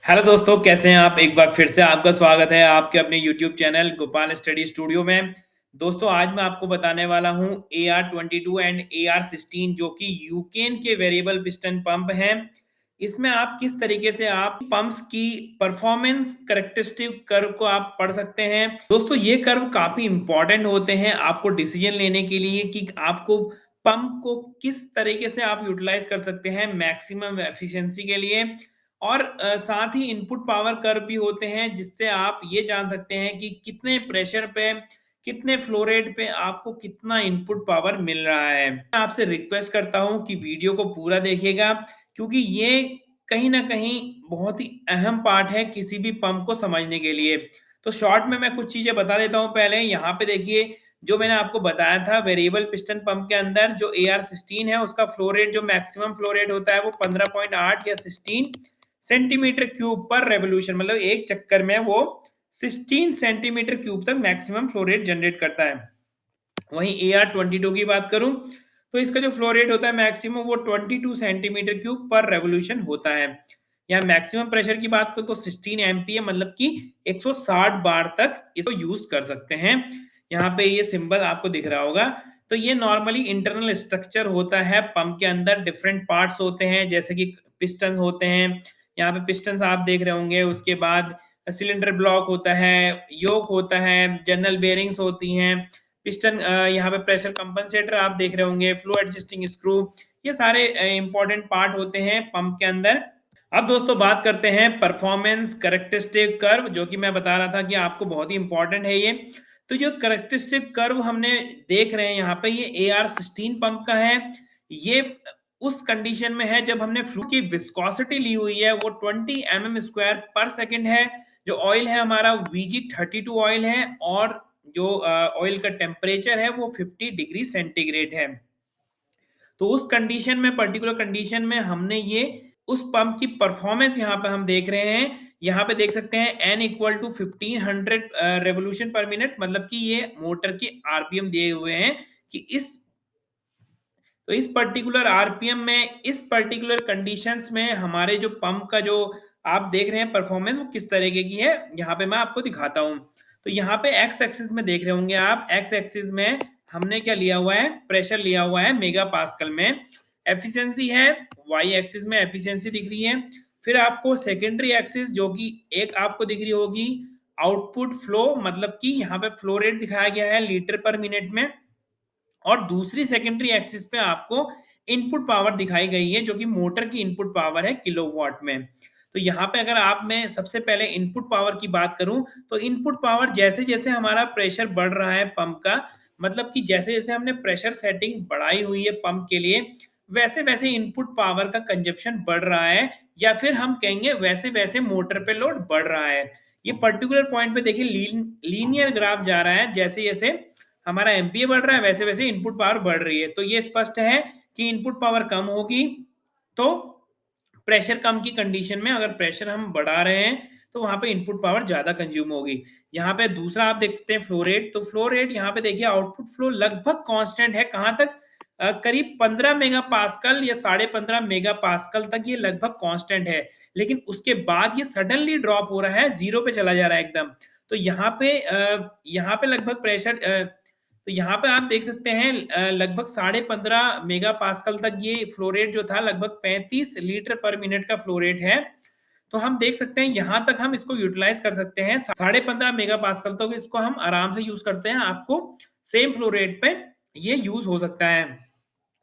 Hello दोस्तों, कैसे हैं आप? एक बार फिर से आपका स्वागत है आपके अपने YouTube channel Gopal study studio में। दोस्तों, आज मैं आपको बताने वाला हूं AR22 एंड AR16 जो कि यूकेन के वेरिएबल पिस्टन पंप हैं। इसमें आप किस तरीके से आप पंप्स की परफॉर्मेंस करेक्टरिस्टिक कर्व को आप पढ़ सकते हैं। दोस्तों, ये कर्व काफी इंपॉर्टेंट होते हैं आपको डिसीजन लेने के लिए कि आपको पंप को किस तरीके से आप यूटिलाइज कर सकते हैं मैक्सिमम एफिशिएंसी के लिए। और साथ ही इनपुट पावर कर्व भी होते हैं जिससे आप ये जान सकते हैं कि कितने प्रेशर पे, कितने फ्लो रेट पे आपको कितना इनपुट पावर मिल रहा है। मैं आपसे रिक्वेस्ट करता हूँ कि वीडियो को पूरा देखिएगा क्योंकि ये कहीं न कहीं बहुत ही अहम पार्ट है किसी भी पंप को समझने के लिए। तो शॉर्ट में मैं कुछ चीज़ें बता देता हूँ पहले। यहाँ पे देखिए, जो मैंने आपको बताया था वेरिएबल पिस्टन पंप के अंदर जो AR16 है उसका फ्लो रेट, जो मैक्सिमम फ्लो रेट होता है वो 15.8 या 16 सेंटीमीटर क्यूब पर रेवोल्यूशन, मतलब एक चक्कर में वो 16 सेंटीमीटर क्यूब तक मैक्सिमम फ्लो रेट जनरेट करता है। वहीं AR22 की बात करूं तो इसका जो फ्लो रेट होता है मैक्सिमम वो 22 सेंटीमीटर क्यूब पर रेवोल्यूशन होता है। यहाँ मैक्सिमम प्रेशर की बात करूं तो 16 एमपीए, मतलब कि 160 बार तक इसको यूज कर सकते हैं। यहाँ पे ये सिंबल आपको दिख रहा होगा। तो ये नॉर्मली इंटरनल स्ट्रक्चर होता है पंप के अंदर। डिफरेंट पार्ट्स होते हैं जैसे कि पिस्टन होते हैं। यहाँ पे पिस्टन आप देख रहे होंगे। उसके बाद सिलेंडर ब्लॉक होता है, योक होता है, जनरल बेयरिंग्स होती हैं, पिस्टन, यहाँ पे प्रेशर कंपनसेटर आप देख रहे होंगे, फ्लो एडजस्टिंग स्क्रू। ये सारे इंपॉर्टेंट पार्ट होते हैं पंप के अंदर। अब दोस्तों बात करते हैं परफॉर्मेंस करेक्टरिस्टिक कर्व, जो कि मैं बता रहा था कि आपको बहुत ही इंपॉर्टेंट है ये। तो जो करेक्टरिस्टिक कर्व हमने देख रहे हैं यहाँ पे, ये AR16 पंप का है। ये उस कंडीशन में है जब हमने फ्लूइड की विस्कोसिटी ली हुई है वो 20 mm² पर सेकंड है। जो ऑयल है हमारा VG32 ऑयल है, और जो ऑयल का टेम्परेचर है वो 50 डिग्री सेंटीग्रेड है। तो उस कंडीशन में, पर्टिकुलर कंडीशन में हमने ये उस पंप की परफॉर्मेंस यहाँ पे हम देख रहे हैं। यहाँ पे देख सकते हैं N equal to 1500 revolution per minute, मतलब कि ये मोटर के आरपीएम दिए हुए हैं कि इस पर्टिकुलर आरपीएम में, इस पर्टिकुलर कंडीशंस में हमारे जो पंप का जो आप देख रहे हैं परफॉर्मेंस वो किस तरीके की है, यहाँ पे मैं आपको दिखाता हूँ। तो यहाँ पे एक्स एक्सिस में देख रहे होंगे आप। एक्स एक्सिस में हमने क्या लिया हुआ है, प्रेशर लिया हुआ है मेगा पास्कल में। एफिशिएंसी है वाई एक्सिस में, एफिशिएंसी दिख रही है। फिर आपको सेकेंडरी एक्सिस जो कि एक आपको दिख रही होगी आउटपुट फ्लो, मतलब कि यहाँ पे फ्लो रेट दिखाया गया है लीटर पर मिनट में। और दूसरी सेकेंडरी एक्सिस पे आपको इनपुट पावर दिखाई गई है जो कि मोटर की इनपुट पावर है किलोवाट में। तो यहाँ पे अगर आप, मैं सबसे पहले इनपुट पावर की बात करूं तो इनपुट पावर जैसे जैसे हमारा प्रेशर बढ़ रहा है पंप का, मतलब कि जैसे जैसे हमने प्रेशर सेटिंग बढ़ाई हुई है पंप के लिए, वैसे वैसे इनपुट पावर का कंजप्शन बढ़ रहा है, या फिर हम कहेंगे वैसे वैसे मोटर पे लोड बढ़ रहा है। ये पर्टिकुलर पॉइंट पे देखिए लीनियर ग्राफ जा रहा है। जैसे जैसे हमारा एमपीए बढ़ रहा है वैसे वैसे इनपुट पावर बढ़ रही है। तो ये स्पष्ट है कि इनपुट पावर कम होगी तो प्रेशर कम की कंडीशन में अगर प्रेशर हम बढ़ा रहे हैं तो वहां पे इनपुट पावर ज्यादा कंज्यूम होगी। यहाँ पे दूसरा आप देख सकते हैं फ्लो रेट। तो फ्लो रेट यहाँ पे देखिए आउटपुट फ्लो लगभग कांस्टेंट है। कहाँ तक? करीब 15 मेगा पास्कल या 15.5 मेगा पास्कल तक ये लगभग कांस्टेंट है। लेकिन उसके बाद ये सडनली ड्रॉप हो रहा है, जीरो पे चला जा रहा है एकदम। तो यहाँ पे लगभग प्रेशर, तो यहाँ पे आप देख सकते हैं लगभग 15.5 मेगा पास्कल तक ये फ्लो रेट जो था, लगभग 35 लीटर पर मिनट का फ्लो रेट है। तो हम देख सकते हैं यहाँ तक हम इसको यूटिलाइज कर सकते हैं। 15.5 मेगा पास्कल तक इसको हम आराम से यूज करते हैं। आपको सेम फ्लो रेट पे ये यूज हो सकता है।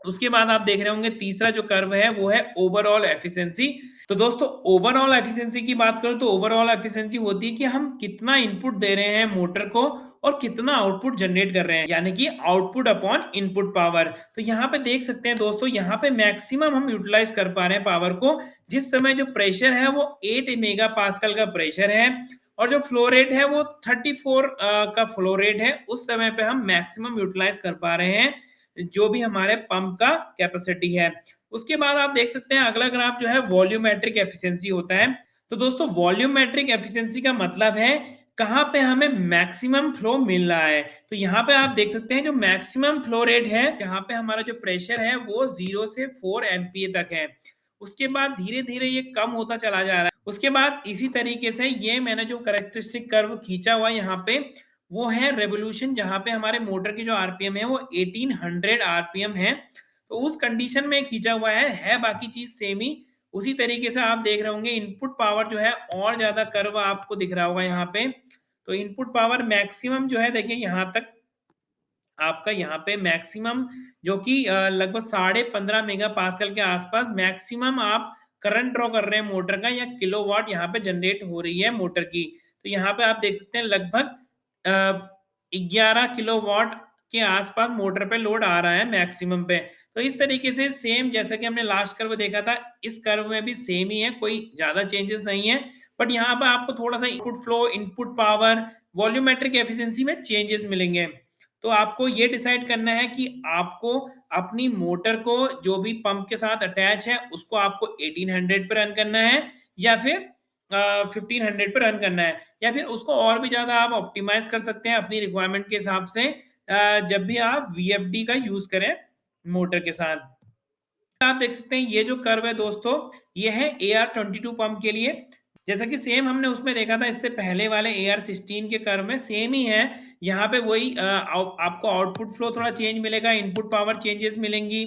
उसके बाद आप देख रहे होंगे तीसरा जो कर्व है वो है ओवरऑल एफिशिएंसी। तो दोस्तों, ओवरऑल एफिशिएंसी की बात करूं तो ओवरऑल एफिशिएंसी होती है कि हम कितना इनपुट दे रहे हैं मोटर को और कितना आउटपुट जनरेट कर रहे हैं, यानी कि आउटपुट अपॉन इनपुट पावर। तो यहाँ पे देख सकते हैं दोस्तों, यहाँ पे मैक्सिमम हम यूटिलाइज कर पा रहे हैं पावर को जिस समय जो प्रेशर है वो 8 मेगा पास्कल का प्रेशर है, और जो फ्लो रेट है वो 34 का फ्लो रेट है। उस समय पे हम मैक्सिमम यूटिलाइज कर पा रहे हैं जो भी हमारे पंप का कैपेसिटी है। उसके बाद आप देख सकते हैं अगला ग्राफ जो है वॉल्यूमेट्रिक एफिशिएंसी होता है। तो दोस्तों, वॉल्यूमेट्रिक एफिशिएंसी का मतलब है कहाँ पे हमें मैक्सिमम फ्लो मिल रहा है। तो यहाँ पे आप देख सकते हैं जो मैक्सिमम फ्लो रेट है, जहाँ पे हमारा जो प्रेशर है वो 0 से 4 एमपीए तक है, उसके बाद धीरे-धीरे ये कम होता चला जा रहा है। उसके बाद इसी तरीके से ये मैंने जो कैरेक्टरिस्टिक कर्व खींचा हुआ है यहाँ पे, वो है रिवॉल्यूशन, जहाँ पे हमारे मोटर की जो आरपीएम है वो 1800 आरपीएम है। तो उस कंडीशन में खींचा हुआ है बाकी चीज़ सेम ही। उसी तरीके से आप देख रहे होंगे इनपुट पावर जो है और ज़्यादा कर्व आपको दिख रहा होगा यहाँ पे। तो इनपुट पावर मैक्सिमम जो है देखिए यहाँ तक आपका यहाँ पे मैक्सिमम जो कि लगभग 15.5 मेगापास्कल के आसपास मैक्सिमम आप करंट ड्रॉ कर रहे हैं मोटर का, या किलोवाट यहाँ पे जनरेट हो रही है मोटर की। तो यहाँ पे आप देख सकते हैं लगभग 11 किलोवाट के आसपास मोटर पे लोड आ रहा है मैक्सिमम पे। तो इस तरीके से सेम जैसा कि हमने लास्ट कर्व देखा था, इस कर्व में भी सेम ही है, कोई ज़्यादा चेंजेस नहीं है। बट यहाँ पे आपको थोड़ा-सा input flow, input power, volumetric efficiency में चेंजेस मिलेंगे। तो आपको ये डिसाइड करना है कि आपको अपनी मोटर को जो भी पंप के साथ अटैच है उसको आपको 1800 पे रन करना है, या फिर 1500 पे रन करना है, या फिर उसको और भी ज़्यादा आप ऑप्टिमाइज़ कर सकते हैं अपनी रिक्वायरमेंट के हिसाब से, जब भी आप वीएफडी का यूज़ करें मोटर के साथ। आप देख सकते हैं ये जो कर्व है दोस्तों, ये है AR22 पंप के लिए। जैसा कि सेम हमने उसमें देखा था इससे पहले वाले AR16 के कर्व में सेम ही है। यहाँ पे वही आपको आउटपुट फ्लो थोड़ा चेंज मिलेगा, इनपुट पावर चेंजेस मिलेंगी।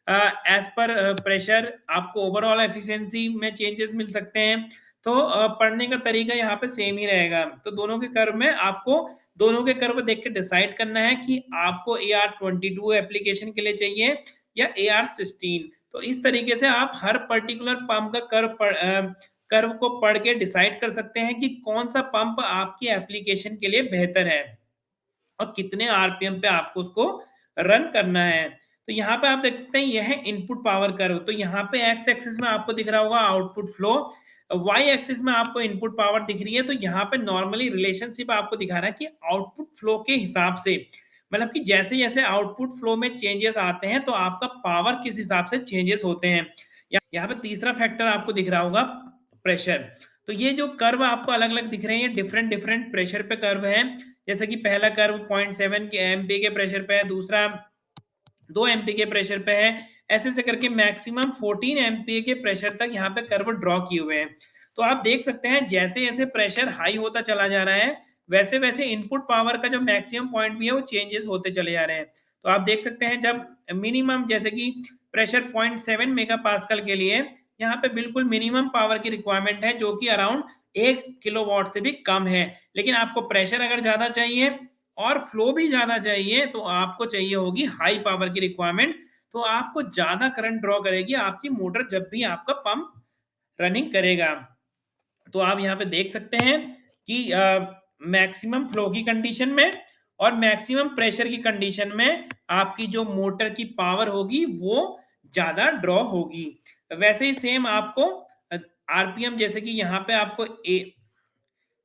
एज़ पर प्रेशर आपको ओवरऑल एफिशिएंसी में चेंजेस मिल सकते हैं। तो पढ़ने का तरीका यहाँ पे सेम ही रहेगा। तो दोनों के कर्व में आपको दोनों के कर्व देख के डिसाइड करना है कि आपको AR22 एप्लीकेशन के लिए चाहिए या AR16। तो इस तरीके से आप हर पर्टिकुलर पंप का कर्व को पढ़ के डिसाइड कर सकते हैं कि कौन-सा पंप आपकी एप्लीकेशन के लिए बेहतर है और कितने आरपीएम पे आपको उसको रन करना है। तो यहाँ पे आप देख सकते हैं ये है इनपुट पावर कर्व। तो यहाँ पे एक्स एक्सिस में आपको दिख रहा होगा आउटपुट फ्लो, वाई एक्सिस में आपको इनपुट पावर दिख रही है। तो यहाँ पे नॉर्मली रिलेशनशिप आपको दिखा रहा है कि आउटपुट फ्लो के हिसाब से, मतलब कि जैसे-जैसे आउटपुट फ्लो में चेंजेस आते हैं तो आपका पावर किस हिसाब से चेंजेस होते हैं। यहाँ पे तीसरा फैक्टर आपको दिख रहा होगा प्रेशर। तो ये जो कर्व आपको अलग-अलग दिख रहे हैं, ये डिफरेंट डिफरेंट प्रेशर पे कर्व हैं। जैसे कि पहला कर्व 0.7 के एमपी के प्रेशर पे है, दूसरा 2 एमपी के प्रेशर पे है। ऐसे-ऐसे करके मैक्सिमम 14 एमपीए के प्रेशर तक यहाँ पे कर्व ड्रॉ किए हुए हैं। तो आप देख सकते हैं जैसे-जैसे प्रेशर हाई होता चला जा रहा है, वैसे-वैसे इनपुट पावर का जो मैक्सिमम पॉइंट भी है वो चेंजेस होते चले जा रहे हैं। तो आप देख सकते हैं जब मिनिमम जैसे कि प्रेशर 0.7 मेगापास्कल के लिए यहाँ पे बिल्कुल मिनिमम पावर की रिक्वायरमेंट है जो कि अराउंड 1 किलोवाट से भी कम है। लेकिन आपको प्रेशर अगर ज़्यादा चाहिए और फ्लो भी ज़्यादा चाहिए तो आपको चाहिए होगी हाई पावर की रिक्वायरमेंट। तो आपको ज़्यादा करंट ड्रॉ करेगी आपकी मोटर जब भी आपका पंप रनिंग करेगा। तो आप यहाँ पे देख सकते हैं कि मैक्सिमम फ्लो की कंडीशन में और मैक्सिमम प्रेशर की कंडीशन में आपकी जो मोटर की पावर होगी वो ज़्यादा ड्रॉ होगी। वैसे ही सेम आपको आरपीएम जैसे कि यहाँ पे आपको ए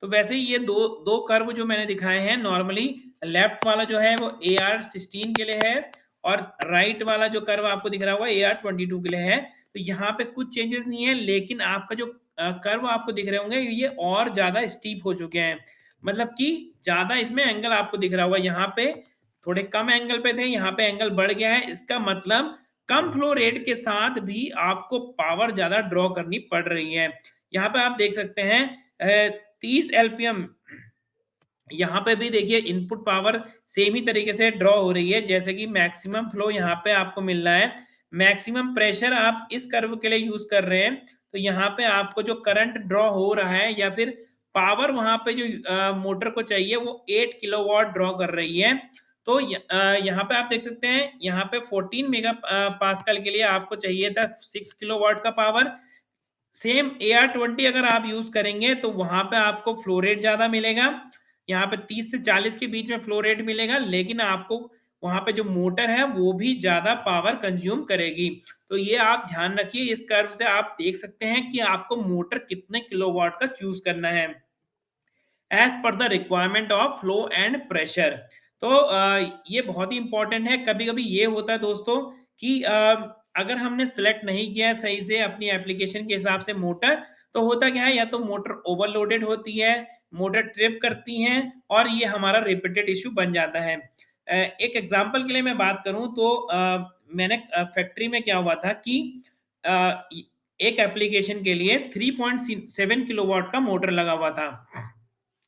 तो वैसे ही ये दो दो कर्व जो मैंने दिखाए हैं नॉर्मली, लेफ्ट वाला जो है वो AR16 के लिए है और राइट वाला जो कर्व आपको दिख रहा होगा AR22 के लिए है। तो यहाँ पे कुछ चेंजेस नहीं है, लेकिन आपका जो कर्व आपको दिख रहे होंगे ये और ज़्यादा स्टीप हो चुके हैं। मतलब कि ज़्यादा इसमें एंगल आपको दिख रहा होगा, यहाँ पे थोड़े कम एंगल पे थे, यहाँ पे एंगल बढ़ गया है। इसका मतलब कम फ्लो रेट के साथ भी आपको पावर ज़्यादा ड्रॉ करनी पड़ रही है। यहाँ पे आप देख सकते हैं 30 एलपीएम, यहाँ पे भी देखिए इनपुट पावर सेम ही तरीके से ड्रॉ हो रही है जैसे कि मैक्सिमम फ्लो यहाँ पे आपको मिल रहा है। मैक्सिमम प्रेशर आप इस कर्व के लिए यूज़ कर रहे हैं, तो यहाँ पे आपको जो करंट ड्रॉ हो रहा है या फिर पावर वहाँ पे जो मोटर को चाहिए वो 8 किलोवाट ड्रॉ कर रही है। तो यहाँ पे आप देख सकते हैं यहाँ पे 14 पास्कल के लिए आपको चाहिए था 6 किलोवाट का पावर। सेम AR20 अगर आप यूज़ करेंगे तो वहाँ पे आपको फ्लो रेट ज़्यादा मिलेगा। यहाँ पे 30 से 40 के बीच में फ्लो रेट मिलेगा, लेकिन आपको वहाँ पे जो मोटर है वो भी ज़्यादा पावर कंज़्यूम करेगी। तो ये आप ध्यान रखिए, इस कर्व से आप देख सकते हैं कि आपको मोटर कितने किलोवाट का चूज़ करना है। As per the requirement of flow and pressure. तो ये बहुत ही इम्पोर्टेंट है। कभी-कभी ये होता है दोस्तों कि अगर हमने सेलेक्ट नहीं किया है सही से अपनी एप्लीकेशन के हिसाब से मोटर, तो होता क्या है या तो मोटर ओवरलोडेड होती है, मोटर ट्रिप करती हैं और ये हमारा रिपीटेड इश्यू बन जाता है। एक एग्ज़ाम्पल के लिए मैं बात करूँ तो मैंने फैक्ट्री में क्या हुआ था कि अ, इ एक एप्लीकेशन के लिए 3.7 किलोवाट का मोटर लगा हुआ था।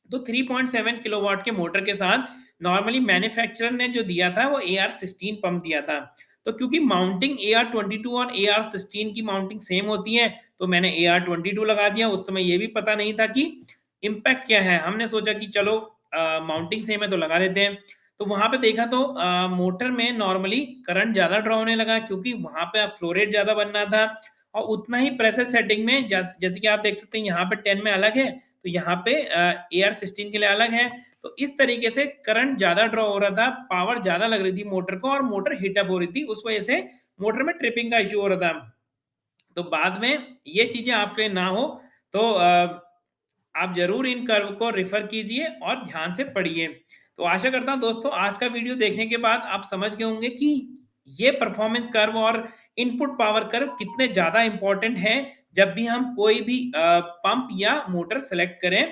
तो 3.7 किलोवाट के मोटर के साथ नॉर्मली मैन्युफैक्चरर ने जो दिया था वो AR16 पंप दिया था। तो क्योंकि माउंटिंग AR22 और AR16 की माउंटिंग सेम होती है, तो मैंने AR22 लगा दिया। उस समय ये भी पता नहीं था कि इम्पैक्ट क्या है। हमने सोचा कि चलो माउंटिंग सेम है तो लगा देते हैं। तो वहाँ पे देखा तो मोटर में नॉर्मली करंट ज़्यादा ड्रॉ होने लगा, क्योंकि वहाँ पे अब फ्लो रेट ज़्यादा बनना था और उतना ही प्रेशर सेटिंग में जैसे कि आप देख सकते हैं यहाँ पे 10 में अलग है, तो यहाँ पे AR16 के लिए अलग है। तो इस तरीके से करंट ज़्यादा ड्रॉ हो रहा था, पावर ज़्यादा लग रही थी मोटर को और मोटर हीट अप हो रही थी। उस वजह से मोटर में ट्रिपिंग का इश्यू हो रहा था। तो बाद में ये चीज़ें आपके लिए ना हो, तो आप ज़रूर इन कर्व को रेफ़र कीजिए और ध्यान से पढ़िए। तो आशा करता हूँ दोस्तों, आज का वीडियो देखने के बाद आप समझ गए होंगे कि ये परफ़ॉर्मेंस कर्व और इनपुट पावर कर्व कितने ज़्यादा इम्पोर्टेंट हैं, जब भी हम कोई भी पंप या मोटर सेलेक्ट करें।